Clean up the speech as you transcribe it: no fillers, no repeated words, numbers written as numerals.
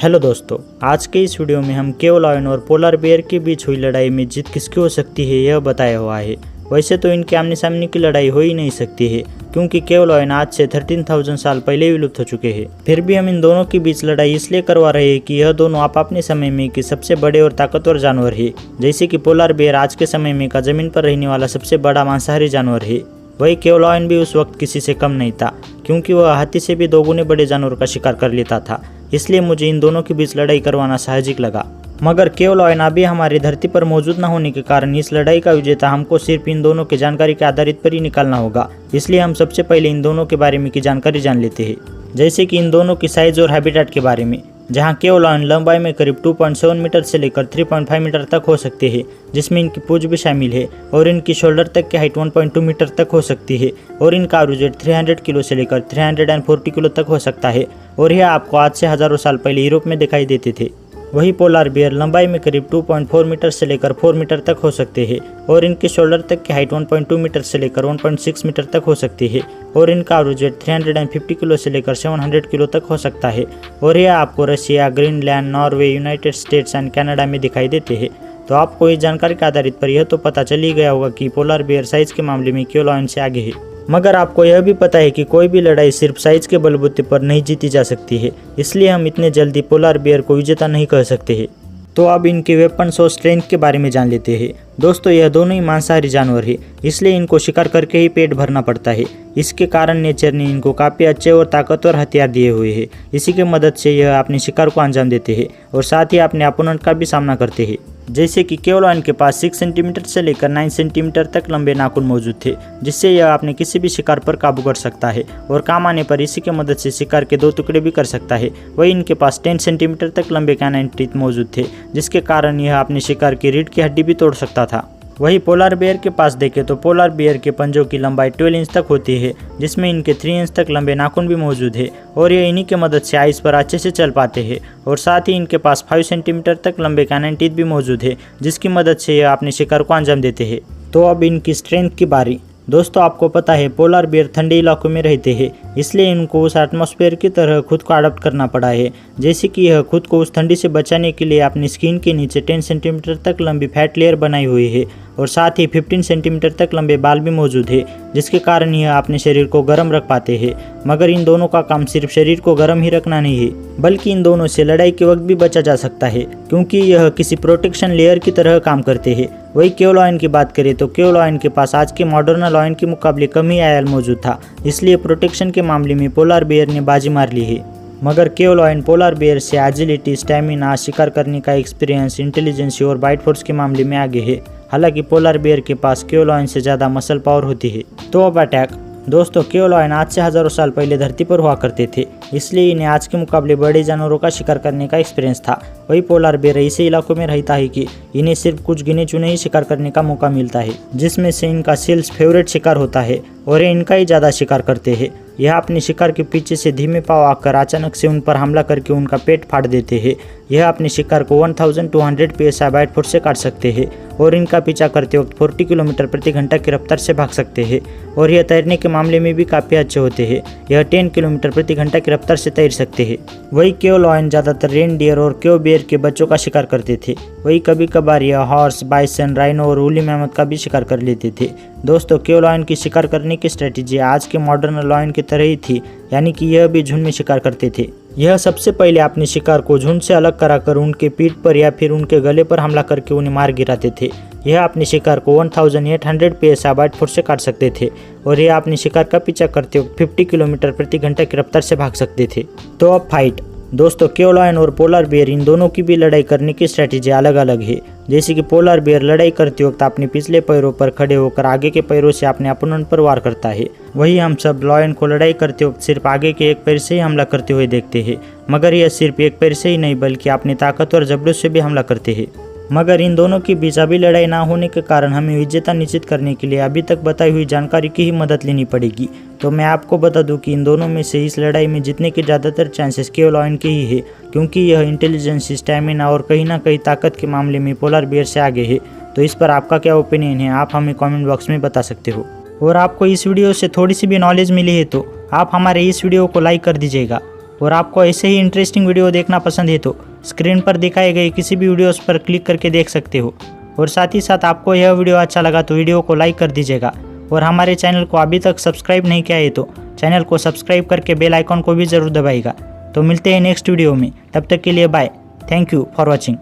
Hello दोस्तों, आज के इस वीडियो में हम केव लायन और पोलर बेयर के बीच हुई लड़ाई में जीत किसकी हो सकती है यह बताया हुआ है। वैसे तो इनके आमने सामने की लड़ाई हो ही नहीं सकती है क्योंकि केव लायन आज से 13,000 साल पहले विलुप्त हो चुके हैं। फिर भी हम इन दोनों के बीच लड़ाई इसलिए करवा रहे हैं कि यह दोनों आप अपने समय में के सबसे बड़े और ताकतवर जानवर है। जैसे कि पोलर बेयर आज के समय में का जमीन पर रहने वाला सबसे बड़ा मांसाहारी जानवर है, वही केव लायन भी उस वक्त किसी से कम नहीं था क्योंकि वह हाथी से भी 2 गुने बड़े जानवर का शिकार कर लेता था। इसलिए मुझे इन दोनों के बीच लड़ाई करवाना साहजिक लगा। मगर केव लायन अभी हमारी धरती पर मौजूद न होने के कारण इस लड़ाई का विजेता हमको सिर्फ इन दोनों की जानकारी के आधारित पर ही निकालना होगा। इसलिए हम सबसे पहले इन दोनों के बारे में की जानकारी जान लेते हैं, जैसे कि इन दोनों की साइज और हैबिटेट के बारे में। जहां केव लायन लंबाई में करीब 2.7 मीटर से लेकर 3.5 मीटर तक हो सकते हैं, जिसमें इनकी पूंछ भी शामिल है, और इनकी शोल्डर तक की हाइट 1.2 मीटर तक हो सकती है, और इनका एवरेज वेट 300 किलो से लेकर 340 किलो तक हो सकता है, और यह आपको आज से हजारों साल पहले यूरोप में दिखाई देते थे। वही पोलर बेयर लंबाई में करीब 2.4 मीटर से लेकर 4 मीटर तक हो सकते हैं, और इनके शोल्डर तक की हाइट 1.2 मीटर से लेकर 1.6 मीटर तक हो सकती है, और इनका एवरेज वेट 350 किलो से लेकर 700 किलो तक हो सकता है, और यह आपको Russia, Greenland, Norway, United states and Canada में दिखाई देते हैं। तो आपको इस जानकारी के आधारित पर यह तो पता चल ही गया होगा कि पोलर बेयर साइज के मामले में केव लायन से आगे है। मगर आपको यह भी पता है कि कोई भी लड़ाई सिर्फ साइज के बलबूते पर नहीं जीती जा सकती है, इसलिए हम इतने जल्दी पोलर बेयर को विजेता नहीं कह सकते हैं। तो अब इनके वेपन्स और स्ट्रेंथ के बारे में जान लेते हैं। दोस्तों, यह दोनों ही मांसाहारी जानवर है, इसलिए इनको शिकार करके ही पेट भरना पड़ता है। इसके कारण नेचर ने इनको काफ़ी अच्छे और ताकतवर हथियार दिए हुए हैं। इसी की मदद से यह अपने शिकार को अंजाम देते हैं और साथ ही अपने अपोनेंट का भी सामना करते हैं। जैसे कि केव लायन के पास 6 सेंटीमीटर से लेकर 9 सेंटीमीटर तक लंबे नाखून मौजूद थे, जिससे यह अपने किसी भी शिकार पर काबू कर सकता है और काम आने पर इसी की मदद से शिकार के 2 टुकड़े भी कर सकता है। वही इनके पास 10 सेंटीमीटर तक लंबे कैनाइन टीथ मौजूद थे, जिसके कारण यह अपने शिकार की रीढ़ की हड्डी भी तोड़ सकता था। वही पोलर बेयर के पास देखें तो पोलर बेयर के पंजों की लंबाई 12 इंच तक होती है, जिसमें इनके 3 इंच तक लंबे नाखून भी मौजूद है, और ये इन्हीं की मदद से आइस पर अच्छे से चल पाते हैं। और साथ ही इनके पास 5 सेंटीमीटर तक लंबे कैनन टीथ भी मौजूद है, जिसकी मदद से ये अपने शिकार को अंजाम देते हैं। तो अब इनकी स्ट्रेंथ की बारी। दोस्तों, आपको पता है पोलर बेयर ठंडे इलाकों में रहते हैं, इसलिए इनको उस एटमॉस्फेयर की तरह खुद को अडॉप्ट करना पड़ा है। जैसे कि यह खुद को उस ठंडी से बचाने के लिए अपनी स्किन के नीचे 10 सेंटीमीटर तक लंबी फैट लेयर बनाई हुई है, और साथ ही 15 सेंटीमीटर तक लंबे बाल भी मौजूद है, जिसके कारण यह अपने शरीर को गर्म रख पाते हैं। मगर इन दोनों का काम सिर्फ शरीर को गर्म ही रखना नहीं है, बल्कि इन दोनों से लड़ाई के वक्त भी बचा जा सकता है, क्योंकि यह किसी प्रोटेक्शन लेयर की तरह काम करते हैं। वही केव लायन की बात करें तो केव लायन के पास आज के मॉडर्न लायन के मुकाबले कम ही आयल मौजूद था, इसलिए प्रोटेक्शन के मामले में पोलर बेयर ने बाजी मार ली है। मगर केव लायन पोलर बेयर से एजिलिटी, स्टैमिना, शिकार करने का एक्सपीरियंस, इंटेलिजेंस और बाइट फोर्स के मामले में आगे है। हालांकि पोलर बेयर के पास केव लायन से ज़्यादा मसल पावर होती है। तो अब अटैक। दोस्तों, केव लायन आज से हजारों साल पहले धरती पर हुआ करते थे, इसलिए इन्हें आज के मुकाबले बड़े जानवरों का शिकार करने का एक्सपीरियंस था। वही पोलर बेयर ऐसे इलाकों में रहता है कि इन्हें सिर्फ कुछ गिने चुने ही शिकार करने का मौका मिलता है, जिसमें से इनका सील्स फेवरेट शिकार होता है, और ये इनका ही ज़्यादा शिकार करते हैं। यह अपने शिकार के पीछे से धीमे पाँव आकर अचानक से उन पर हमला करके उनका पेट फाड़ देते हैं। यह अपने शिकार को 1200 PSI बाइट फोर्स से काट सकते हैं, और इनका पीछा करते वक्त 40 किलोमीटर प्रति घंटा की रफ्तार से भाग सकते हैं, और यह तैरने के मामले में भी काफ़ी अच्छे होते हैं। यह 10 किलोमीटर प्रति घंटा की रफ्तार से तैर सकते हैं। वही केव लायन ज़्यादातर रेनडियर और केव बेयर के बच्चों का शिकार करते थे। वही कभी कभार यह हॉर्स, बाइसन, राइनो और वूली मैमथ का भी शिकार कर लेते थे। दोस्तों, केव लायन की शिकार करने की स्ट्रेटेजी आज के मॉडर्न लायन की तरह ही थी, यानी कि यह भी झुंड में शिकार करते थे। यह सबसे पहले अपने शिकार को झुंड से अलग कराकर उनके पीठ पर या फिर उनके गले पर हमला करके उन्हें मार गिराते थे। यह अपने शिकार को 1800 PSI बाइट फोर्स से काट सकते थे, और यह अपने शिकार का पीछा करते वक्त 50 किलोमीटर प्रति घंटा की रफ्तार से भाग सकते थे। तो अब फाइट। दोस्तों, केव लायन और पोलर बेयर इन दोनों की भी लड़ाई करने की स्ट्रेटेजी अलग अलग है। जैसे कि पोलर बेयर लड़ाई करते वक्त अपने पिछले पैरों पर खड़े होकर आगे के पैरों से अपने अपोनेंट पर वार करता है। वही हम सब लायन को लड़ाई करते वक्त सिर्फ आगे के एक पैर से ही हमला करते हुए देखते हैं, मगर यह सिर्फ एक पैर से ही नहीं बल्कि अपने ताकतवर जबड़ों से भी हमला करते हैं। मगर इन दोनों के बीच अभी लड़ाई ना होने के कारण हमें विजेता निश्चित करने के लिए अभी तक बताई हुई जानकारी की ही मदद लेनी पड़ेगी। तो मैं आपको बता दूं कि इन दोनों में से इस लड़ाई में जीतने के ज़्यादातर चांसेस केव लायन के ही है, क्योंकि यह इंटेलिजेंस, स्टैमिना और कहीं ना कहीं ताकत के मामले में पोलर बेयर से आगे है। तो इस पर आपका क्या ओपिनियन है, आप हमें कॉमेंट बॉक्स में बता सकते हो। और आपको इस वीडियो से थोड़ी सी भी नॉलेज मिली है तो आप हमारे इस वीडियो को लाइक कर दीजिएगा और आपको ऐसे ही इंटरेस्टिंग वीडियो देखना पसंद है तो स्क्रीन पर दिखाए गए किसी भी वीडियोस पर क्लिक करके देख सकते हो। और साथ ही साथ आपको यह वीडियो अच्छा लगा तो वीडियो को लाइक कर दीजिएगा और हमारे चैनल को अभी तक सब्सक्राइब नहीं किया है तो चैनल को सब्सक्राइब करके बेल आइकॉन को भी ज़रूर दबाइएगा। तो मिलते हैं नेक्स्ट वीडियो में, तब तक के लिए bye. Thank you for watching.